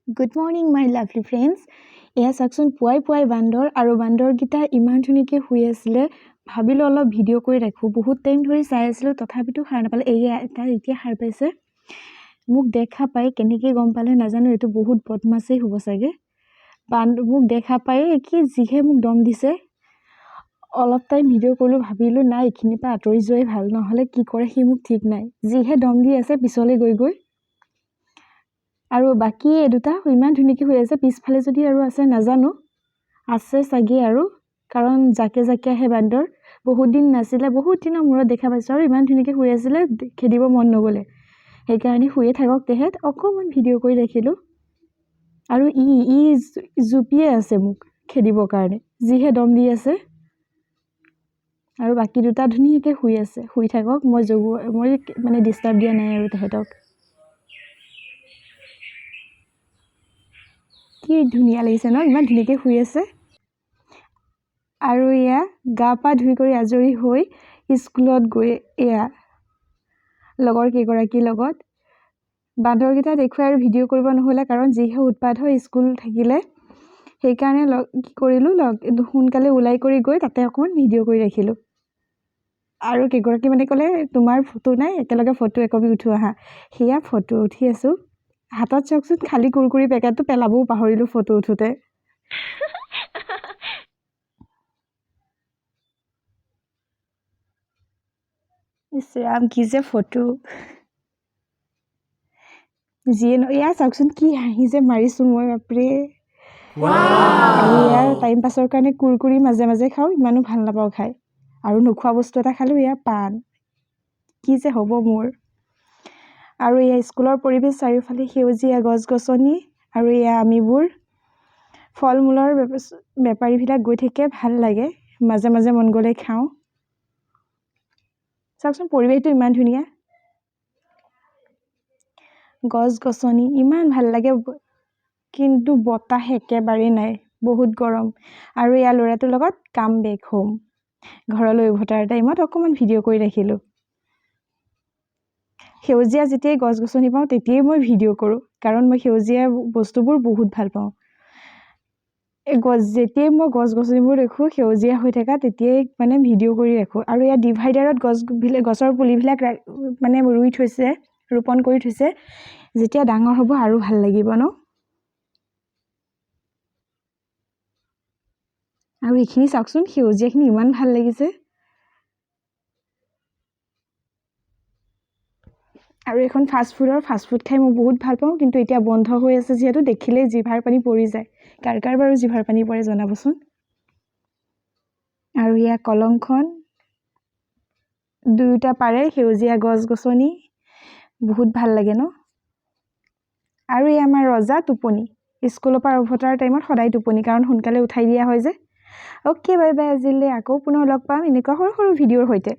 Good morning, my lovely friends. এয়া চাকচোন পুৱাই বান্দৰ আৰু বান্দৰগিটা ইমান ধুনীয়াকৈ শুই আছিলে ভাবিলো অলপ ভিডিঅ' কৰি ৰাখো বহুত টাইম ধৰি চাই আছিলো তথাপিতো সাৰ নাপালে এয়া এটা এতিয়া সাৰ পাইছে মোক দেখা পাই কেনেকৈ গম পালে নাজানো এটো বহুত বদমাছেই হ'ব চাগে মোক দেখা পাই কি জিহে মোক দম দিছে অলপ টাইম ভিডিঅ' কৰিলো ভাবিলো নাই এখিনি পা আতৰি যোৱাই ভাল নহলে কি কৰে সি মোক ঠিক নাই জিহে দম দি আছে পিছলৈ গৈ আৰু বাকি দুটা ইমান ধুনীয়াকৈ হৈ আছে পিছফালে যদি আৰু আছে নাজানো আছে চাগে আৰু কাৰণ জাকে আহে বান্দৰ বহুত দিন নাছিলে বহুত দিনৰ মূৰত দেখা পাইছো আৰু ইমান ধুনীয়াকৈ হৈ আছিলে খেদিব মন নগলে সেইকাৰণে শুয়ে থাকক তেহেত অকমান ভিডিঅ' কৰি ৰাখিলো আৰু ই জুপিয়ে আছে মোক খেদিবৰ কাৰণে জিহে দম দি আছে আৰু বাকি দুটা ধুনীয়াকৈ শুই থাকক মই মানে ডিস্টাৰ্ব দিয়া নাই আৰু তেহেতক কি ধুনীয়া লাগিছে ন ইমান ধুনীয়াকৈ শুই আছে আৰু এয়া গা পা ধুই কৰি আজৰি হৈ স্কুলত গৈ এয়া লগৰ কেইগৰাকীৰ লগত বান্দৰগিটা দেখুৱাই আৰু ভিডিঅ' কৰিব নহলে কাৰণ যিহে উৎপাত হয় স্কুল থাকিলে সেইকাৰণে কি কৰিলো সোনকালে ওলাই কৰি গৈ তাতে অকমান ভিডিঅ' কৰি ৰাখিলো আৰু কেইগৰাকী মানে ক'লে তোমাৰ ফটো নাই একেলগে ফটো একপি উঠো আহা সেয়া ফটো উঠি আছো হাতত চাকচোন খালি কুৰকুৰি পেকেটটো পেলাবও পাহৰিলো ফটো উঠোতে ইছৰাম কি যে ফটো যিয়ে এয়া চাকচোন কি হাঁহি যে মাৰিছো মই বাপৰে আৰু ইয়াৰ টাইম পাছৰ কাৰণে কুৰকুৰি মাজে খাওঁ ইমানো ভাল নাপাওঁ খাই আৰু নোখোৱা বস্তু এটা খালো এয়া পান কি যে হ'ব মোৰ আৰু এয়া স্কুলৰ পৰিবেশ চাৰিওফালে সেউজীয়া গছ-গছনি আৰু এয়া আমিবোৰ ফল-মূলৰ বেপাৰীবিলাক গৈ থাকে ভাল লাগে মাজে মন গলে খাওঁ চাকচোন পৰিবেশটো ইমান ধুনীয়া গছ-গছনি ইমান ভাল লাগে কিন্তু বতাহ একেবাৰে নাই বহুত গৰম আৰু এয়া ল'ৰাটোৰ লগত কাম বেক হোম ঘৰলৈ উভতাৰ টাইমত অকমান ভিডিঅ' কৰি ৰাখিলো সেউজীয়া যেতিয়াই গছ-গছনি পাওঁ তেতিয়াই মই ভিডিঅ' কৰো কাৰণ মই সেউজীয়া বস্তুবোৰ বহুত ভাল পাওঁ যেতিয়াই মই গছ-গছনিবোৰ দেখো সেউজীয়া হৈ থকা তেতিয়াই মানে ভিডিঅ' কৰি ৰাখো আৰু এয়া ডিভাইডাৰত গছৰ পুলিবিলাক মানে ৰুই থৈছে ৰোপণ কৰি থৈছে যেতিয়া ডাঙৰ হ'ব আৰু ভাল লাগিব ন আৰু এইখিনি চাওকচোন সেউজীয়াখিনি ইমান ভাল লাগিছে আৰু এখন ফাষ্ট ফুড খাই মই বহুত ভাল পাওঁ কিন্তু এতিয়া বন্ধ হৈ আছে যিহেতু দেখিলেই জিভাৰ পানী পৰি যায় কাৰ বাৰু জিভাৰ পানী পৰে জনাবচোন আৰু ইয়া কলংখন দুয়োটা পাৰে সেউজীয়া গছ-গছনি বহুত ভাল লাগে ন আৰু এই আমাৰ ৰজা টোপনি স্কুলৰ পৰা উভতাৰ টাইমত সদায় টোপনি কাৰণ সোনকালে উঠাই দিয়া হয় যে ওকে বাই বাই আজিলে আকৌ পুনৰ লগ পাম এনেকুৱা সৰু ভিডিঅ'ৰ সৈতে